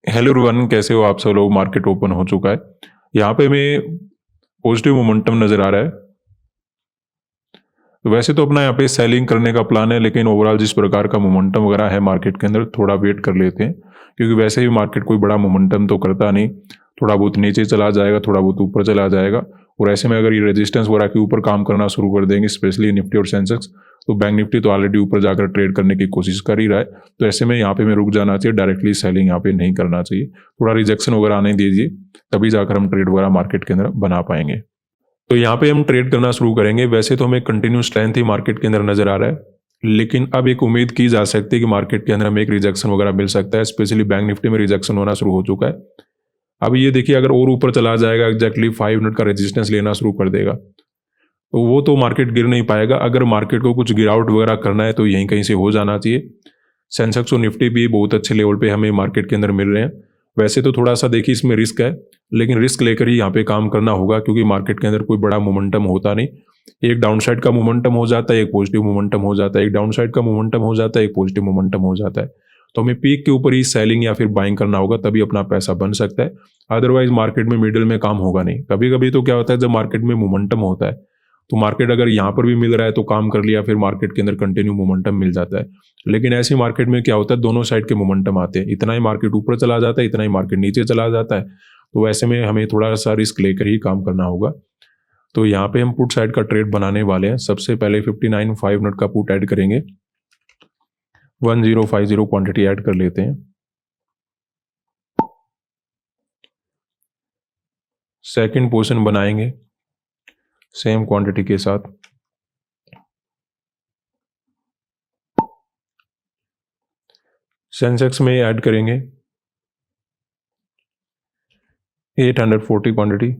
Hello everyone, कैसे हो आप सब लोग। मार्केट ओपन हो चुका है। यहाँ पे हमें पॉजिटिव मोमेंटम नज़र आ रहा है। वैसे तो अपना यहाँ पे सेलिंग करने का प्लान है, लेकिन ओवरऑल जिस प्रकार का मोमेंटम वगैरह है मार्केट के अंदर, थोड़ा वेट कर लेते हैं, क्योंकि वैसे ही मार्केट कोई बड़ा मोमेंटम तो करता नहीं। थोड़ा बहुत नीचे चला जाएगा, थोड़ा बहुत ऊपर चला जाएगा। और ऐसे में अगर ये रेजिस्टेंस वगैरह के ऊपर काम करना शुरू कर देंगे, स्पेशली निफ्टी और सेंसेक्स, तो बैंक निफ्टी तो ऑलरेडी ऊपर जाकर ट्रेड करने की कोशिश कर ही रहा है। तो ऐसे में यहाँ पे हमें रुक जाना चाहिए, डायरेक्टली सेलिंग यहाँ पे नहीं करना चाहिए। थोड़ा रिजेक्शन वगैरह आने दीजिए, तभी जाकर हम ट्रेड वगैरह मार्केट के अंदर बना पाएंगे। तो यहाँ पे हम ट्रेड करना शुरू करेंगे। वैसे तो हमें कंटिन्यू स्ट्रेंथ ही मार्केट के अंदर नजर आ रहा है, लेकिन अब एक उम्मीद की जा सकती है कि मार्केट के अंदर हमें एक रिजेक्शन वगैरह मिल सकता है। स्पेशली बैंक निफ्टी में रिजेक्शन होना शुरू हो चुका है। अब ये देखिए, अगर और ऊपर चला जाएगा, एग्जैक्टली 5 मिनट का रेजिस्टेंस लेना शुरू कर देगा, तो वो तो मार्केट गिर नहीं पाएगा। अगर मार्केट को कुछ गिरावट वगैरह करना है तो यहीं कहीं से हो जाना चाहिए। सेंसेक्स और निफ्टी भी बहुत अच्छे लेवल पे हमें मार्केट के अंदर मिल रहे हैं। वैसे तो थोड़ा सा देखिए इसमें रिस्क है, लेकिन रिस्क लेकर ही यहाँ पे काम करना होगा, क्योंकि मार्केट के अंदर कोई बड़ा मोमेंटम होता नहीं। एक डाउन साइड का मोमेंटम हो जाता है, एक पॉजिटिव मोमेंटम हो जाता है, एक डाउन साइड का मोमेंटम हो जाता है, एक पॉजिटिव मोमेंटम हो जाता है। तो हमें पीक के ऊपर ही सेलिंग या फिर बाइंग करना होगा, तभी अपना पैसा बन सकता है। अदरवाइज मार्केट में मिडिल में काम होगा नहीं। कभी कभी तो क्या होता है, जब मार्केट में मोमेंटम होता है तो मार्केट अगर यहाँ पर भी मिल रहा है तो काम कर लिया, फिर मार्केट के अंदर कंटिन्यू मोमेंटम मिल जाता है। लेकिन ऐसी मार्केट में क्या होता है, दोनों साइड के मोमेंटम आते हैं। इतना ही मार्केट ऊपर चला जाता है, इतना ही मार्केट नीचे चला जाता है। तो ऐसे में हमें थोड़ा सा रिस्क लेकर ही काम करना होगा। तो यहाँ पे हम पुट साइड का ट्रेड बनाने वाले हैं। सबसे पहले 59 5 मिनट का पुट ऐड करेंगे। 1050 क्वांटिटी ऐड कर लेते हैं। सेकंड पोजीशन बनाएंगे सेम क्वांटिटी के साथ। सेंसेक्स में ऐड करेंगे 840 क्वांटिटी।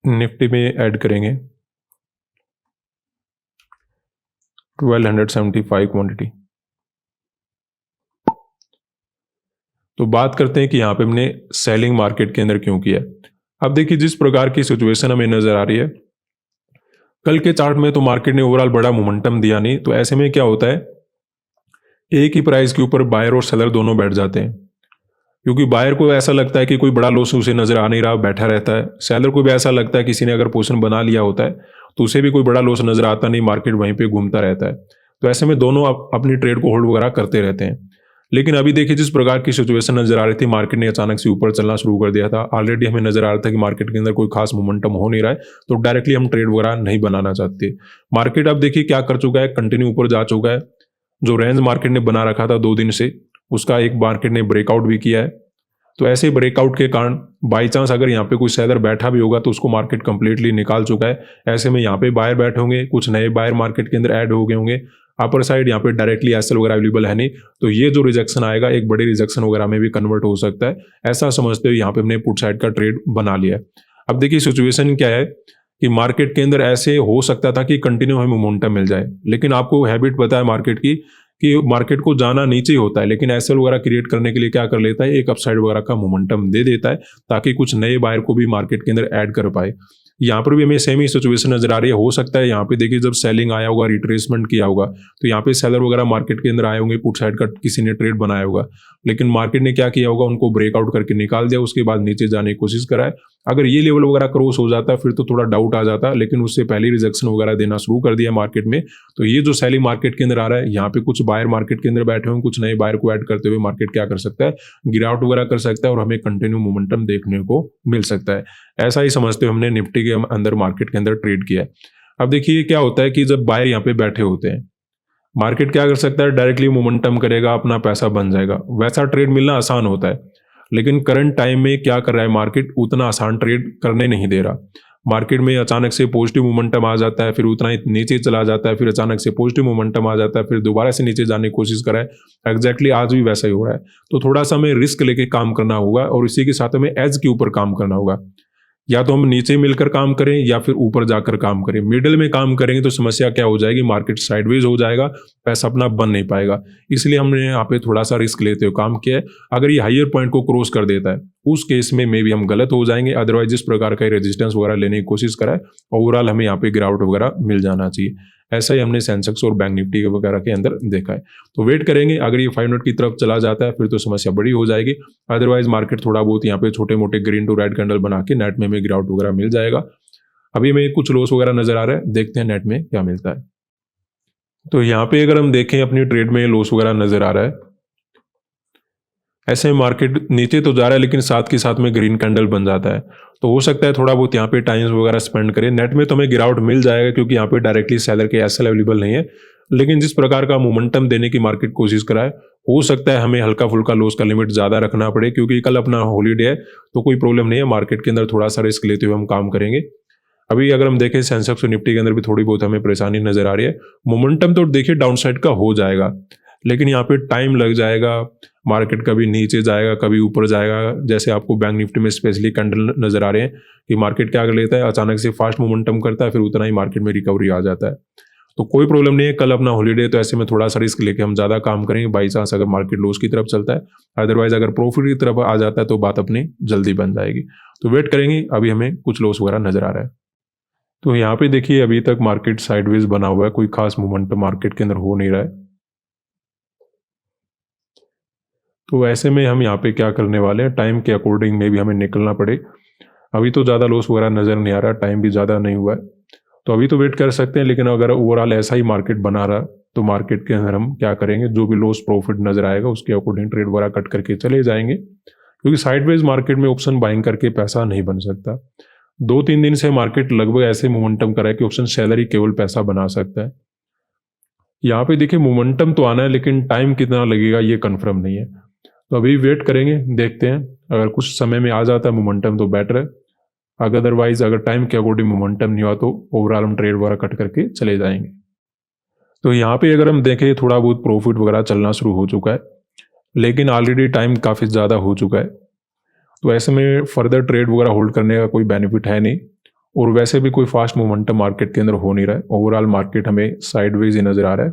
निफ्टी में ऐड करेंगे 1275 क्वांटिटी। तो बात करते हैं कि यहाँ पे हमने सेलिंग मार्केट के अंदर क्यों किया। अब देखिए, जिस प्रकार की सिचुएशन हमें नजर आ रही है, कल के चार्ट में तो मार्केट ने ओवरऑल बड़ा मोमेंटम दिया नहीं। तो ऐसे में क्या होता है, एक ही प्राइस के ऊपर बायर और सेलर दोनों बैठ जाते हैं, क्योंकि बायर को ऐसा लगता है कि कोई बड़ा लॉस उसे नजर आ नहीं रहा, बैठा रहता है। सेलर को भी ऐसा लगता है किसी ने अगर पोजीशन बना लिया होता है तो उसे भी कोई बड़ा लॉस नजर आता नहीं, मार्केट वहीं पे घूमता रहता है। तो ऐसे में दोनों अपनी ट्रेड को होल्ड वगैरह करते रहते हैं। लेकिन अभी देखिए, जिस प्रकार की सिचुएशन नजर आ रही थी, मार्केट ने अचानक से ऊपर चलना शुरू कर दिया था। ऑलरेडी हमें नजर आ रहा था कि मार्केट के अंदर कोई खास मोमेंटम हो नहीं रहा है, तो डायरेक्टली हम ट्रेड वगैरह नहीं बनाना चाहते। मार्केट अब देखिए क्या कर चुका है, कंटिन्यू ऊपर जा चुका है। जो रेंज मार्केट ने बना रखा था 2 दिन से, उसका एक मार्केट ने ब्रेकआउट भी किया है। तो ऐसे ब्रेकआउट के कारण बाई चांस अगर यहाँ पे कोई सेलर बैठा भी होगा तो उसको मार्केट कंप्लीटली निकाल चुका है। ऐसे में यहाँ पे बायर बैठे होंगे, कुछ नए बायर मार्केट के अंदर ऐड हो गए होंगे। अपर साइड यहाँ पे डायरेक्टली एसएल वगैरह अवेलेबल है नहीं, तो ये जो रिजेक्शन आएगा एक बड़े रिजेक्शन वगैरह में भी कन्वर्ट हो सकता है। ऐसा समझते हुए यहाँ पे हमने पुट साइड का ट्रेड बना लिया है। अब देखिए सिचुएशन क्या है कि मार्केट के अंदर ऐसे हो सकता था कि कंटिन्यू हमें मोमेंटम मिल जाए, लेकिन आपको हैबिट पता है मार्केट की कि मार्केट को जाना नीचे होता है, लेकिन एसएल वगैरह क्रिएट करने के लिए क्या कर लेता है, एक अपसाइड वगैरह का मोमेंटम दे देता है, ताकि कुछ नए बायर को भी मार्केट के अंदर ऐड कर पाए। यहाँ पर भी हमें सेम ही सिचुएशन नजर आ रही है। हो सकता है यहाँ पे देखिए, जब सेलिंग आया होगा, रिट्रेसमेंट किया होगा, तो यहाँ पे सेलर वगैरह मार्केट के अंदर आए होंगे, पुट साइड का किसी ने ट्रेड बनाया होगा, लेकिन मार्केट ने क्या किया होगा, उनको ब्रेकआउट करके निकाल दिया, उसके बाद नीचे जाने की कोशिश करा है। अगर ये लेवल वगैरह क्रॉस हो जाता फिर तो थोड़ा डाउट आ जाता, लेकिन उससे पहले रिजेक्शन वगैरह देना शुरू कर दिया मार्केट में। तो ये जो सेलिंग मार्केट के अंदर आ रहा है, यहाँ पे कुछ बायर मार्केट के अंदर बैठे होंगे, कुछ नए बायर को ऐड करते हुए मार्केट क्या कर सकता है, गिरावट वगैरह कर सकता है और हमें कंटिन्यू मोमेंटम देखने को मिल सकता है। ऐसा ही समझते हुए हमने निफ्टी के अंदर मार्केट के अंदर ट्रेड किया है। अब देखिए क्या होता है कि जब बायर यहाँ पे बैठे होते हैं, मार्केट क्या कर सकता है, डायरेक्टली मोमेंटम करेगा, अपना पैसा बन जाएगा। वैसा ट्रेड मिलना आसान होता है, लेकिन करंट टाइम में क्या कर रहा है, मार्केट उतना आसान ट्रेड करने नहीं दे रहा। मार्केट में अचानक से पॉजिटिव मोमेंटम आ जाता है, फिर उतना ही नीचे चला जाता है, फिर अचानक से पॉजिटिव मोमेंटम आ जाता है, फिर दोबारा से नीचे जाने की कोशिश कर रहा है। एग्जैक्टली आज भी वैसा ही हो रहा है। तो थोड़ा सा हमें रिस्क लेके काम करना होगा और इसी के साथ हमें एज के ऊपर काम करना होगा। या तो हम नीचे मिलकर काम करें या फिर ऊपर जाकर काम करें। मिडिल में काम करेंगे तो समस्या क्या हो जाएगी, मार्केट साइडवेज हो जाएगा, पैसा अपना बन नहीं पाएगा। इसलिए हमने यहाँ पे थोड़ा सा रिस्क लेते हुए काम किया है। अगर ये हायर पॉइंट को क्रॉस कर देता है, उस केस में मे भी हम गलत हो जाएंगे। अदरवाइज जिस प्रकार का रेजिस्टेंस वगैरह लेने की कोशिश करा है, ओवरऑल हमें यहाँ पे गिरावट वगैरह मिल जाना चाहिए। ऐसा ही हमने सेंसेक्स और बैंक निफ्टी वगैरह के अंदर देखा है। तो वेट करेंगे, अगर ये 5 मिनट की तरफ चला जाता है फिर तो समस्या बड़ी हो जाएगी। अदरवाइज मार्केट थोड़ा बहुत यहाँ पे छोटे मोटे ग्रीन टू रेड कैंडल बना के नेट में हमें गिरावट वगैरह मिल जाएगा। अभी हमें कुछ लॉस वगैरह नजर आ रहा है, देखते हैं नेट में क्या मिलता है। तो यहाँ पे अगर हम देखें अपनी ट्रेड में लॉस वगैरह नजर आ रहा है। ऐसे में मार्केट नीचे तो जा रहा है लेकिन साथ के साथ में ग्रीन कैंडल बन जाता है, तो हो सकता है थोड़ा बहुत यहाँ पे टाइम्स वगैरह स्पेंड करें। नेट में तो हमें गिरावट मिल जाएगा क्योंकि यहाँ पे डायरेक्टली सेलर के एसएल अवेलेबल नहीं है, लेकिन जिस प्रकार का मोमेंटम देने की मार्केट कोशिश कराए, हो सकता है हमें हल्का फुल्का लॉस का लिमिट ज़्यादा रखना पड़े, क्योंकि कल अपना हॉलीडे है तो कोई प्रॉब्लम नहीं है, मार्केट के अंदर थोड़ा सा रिस्क लेते हुए हम काम करेंगे। अभी अगर हम देखें सेंसेक्स और निफ्टी के अंदर भी थोड़ी बहुत हमें परेशानी नजर आ रही है। मोमेंटम तो देखिए डाउन साइड का हो जाएगा, लेकिन यहाँ पे टाइम लग जाएगा। मार्केट कभी नीचे जाएगा कभी ऊपर जाएगा, जैसे आपको बैंक निफ्टी में स्पेशली कैंडल नजर आ रहे हैं कि मार्केट क्या कर लेता है, अचानक से फास्ट मोमेंटम करता है, फिर उतना ही मार्केट में रिकवरी आ जाता है। तो कोई प्रॉब्लम नहीं है, कल अपना हॉलीडे, तो ऐसे में थोड़ा सा रिस्क लेके हम ज़्यादा काम करेंगे बाई चांस अगर मार्केट लॉस की तरफ चलता है। अदरवाइज अगर प्रॉफिट की तरफ आ जाता है तो बात अपनी जल्दी बन जाएगी। तो वेट करेंगे, अभी हमें कुछ लॉस वगैरह नजर आ रहा है। तो यहाँ पे देखिए अभी तक मार्केट साइडवेज बना हुआ है, कोई खास मूवमेंट मार्केट के अंदर हो नहीं रहा है। तो ऐसे में हम यहाँ पे क्या करने वाले हैं, टाइम के अकॉर्डिंग में भी हमें निकलना पड़े। अभी तो ज़्यादा लॉस वगैरह नज़र नहीं आ रहा, टाइम भी ज़्यादा नहीं हुआ है, तो अभी तो वेट कर सकते हैं। लेकिन अगर ओवरऑल ऐसा ही मार्केट बना रहा तो मार्केट के अंदर हम क्या करेंगे, जो भी लॉस प्रॉफिट नज़र आएगा उसके अकॉर्डिंग ट्रेड वगैरह कट करके चले जाएंगे, क्योंकि साइडवेज मार्केट में ऑप्शन बाइंग करके पैसा नहीं बन सकता। 2-3 दिन से मार्केट लगभग ऐसे मोमेंटम करा है कि ऑप्शन सेलर ही केवल पैसा बना सकता है। यहाँ पे देखिए मोमेंटम तो आना है, लेकिन टाइम कितना लगेगा ये कंफर्म नहीं है, तो अभी वेट करेंगे, देखते हैं। अगर कुछ समय में आ जाता है मोमेंटम तो बेटर है, अदरवाइज अगर टाइम के अकॉर्डिंग मोमेंटम नहीं हुआ तो ओवरऑल हम ट्रेड वगैरह कट करके चले जाएंगे। तो यहाँ पे अगर हम देखें थोड़ा बहुत प्रॉफिट वगैरह चलना शुरू हो चुका है, लेकिन ऑलरेडी टाइम काफ़ी ज़्यादा हो चुका है, तो ऐसे में फर्दर ट्रेड वगैरह होल्ड करने का कोई बेनिफिट है नहीं, और वैसे भी कोई फास्ट मोमेंटम मार्केट के अंदर हो नहीं रहा है। ओवरऑल मार्केट हमें साइडवेज ही नज़र आ रहा है,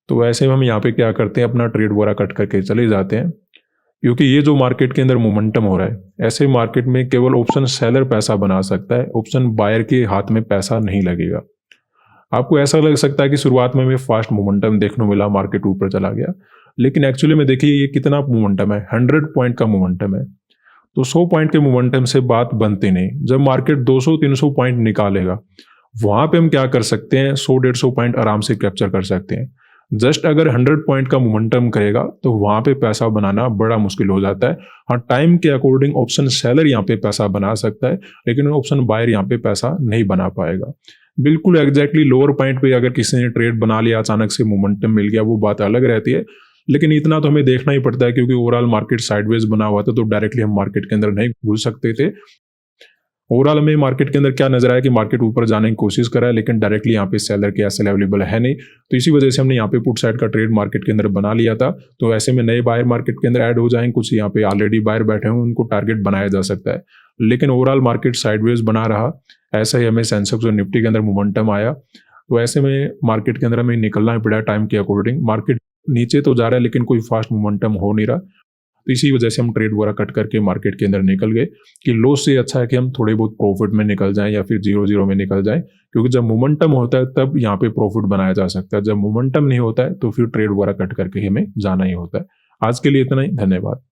तो ऐसे में हम यहाँ पे क्या करते हैं, अपना ट्रेड वगैरह कट करके चले जाते हैं, क्योंकि ये जो मार्केट के अंदर मोमेंटम हो रहा है, ऐसे मार्केट में केवल ऑप्शन सेलर पैसा बना सकता है, ऑप्शन बायर के हाथ में पैसा नहीं लगेगा। आपको ऐसा लग सकता है कि शुरुआत में हमें फास्ट मोमेंटम देखने मिला, मार्केट ऊपर चला गया, लेकिन एक्चुअली में देखिए ये कितना मोमेंटम है, 100 पॉइंट का मोमेंटम है। तो 100 पॉइंट के मोमेंटम से बात बनती नहीं। जब मार्केट 200-300 पॉइंट निकालेगा, वहां पे हम क्या कर सकते हैं, 100-150 पॉइंट आराम से कैप्चर कर सकते हैं। जस्ट अगर 100 पॉइंट का मोमेंटम करेगा तो वहां पे पैसा बनाना बड़ा मुश्किल हो जाता है। हाँ, टाइम के अकॉर्डिंग ऑप्शन सेलर यहाँ पे पैसा बना सकता है, लेकिन ऑप्शन बायर यहाँ पे पैसा नहीं बना पाएगा। बिल्कुल एग्जैक्टली लोअर पॉइंट पे अगर किसी ने ट्रेड बना लिया, अचानक से मोमेंटम मिल गया, वो बात अलग रहती है, लेकिन इतना तो हमें देखना ही पड़ता है, क्योंकि ओवरऑल मार्केट साइडवेज बना हुआ था, तो डायरेक्टली हम मार्केट के अंदर नहीं घुस सकते थे। ओवरऑल हमें मार्केट के अंदर क्या नजर आया कि मार्केट ऊपर जाने की कोशिश करा है, लेकिन डायरेक्टली यहाँ पे सेलर के एसएल अवेलेबल है नहीं, तो इसी वजह से हमने यहाँ पे पुट साइड का ट्रेड मार्केट के अंदर बना लिया था। तो ऐसे में नए बायर मार्केट के अंदर ऐड हो जाएंगे, कुछ यहाँ पे ऑलरेडी बायर बैठे हैं, उनको टारगेट बनाया जा सकता है, लेकिन ओवरऑल मार्केट साइडवेज बना रहा। ऐसा ही हमें सेंसेक्स और निफ्टी के अंदर मोमेंटम आया, तो ऐसे में मार्केट के अंदर हमें निकलना ही पड़ा टाइम के अकॉर्डिंग। मार्केट नीचे तो जा रहा है लेकिन कोई फास्ट मोमेंटम हो नहीं रहा, तो इसी वजह से हम ट्रेड वगैरह कट करके मार्केट के अंदर निकल गए कि लॉस से अच्छा है कि हम थोड़े बहुत प्रॉफिट में निकल जाएं या फिर 0-0 में निकल जाएं, क्योंकि जब मोमेंटम होता है तब यहाँ पे प्रॉफिट बनाया जा सकता है, जब मोमेंटम नहीं होता है तो फिर ट्रेड वगैरह कट करके हमें जाना ही होता है। आज के लिए इतना ही, धन्यवाद।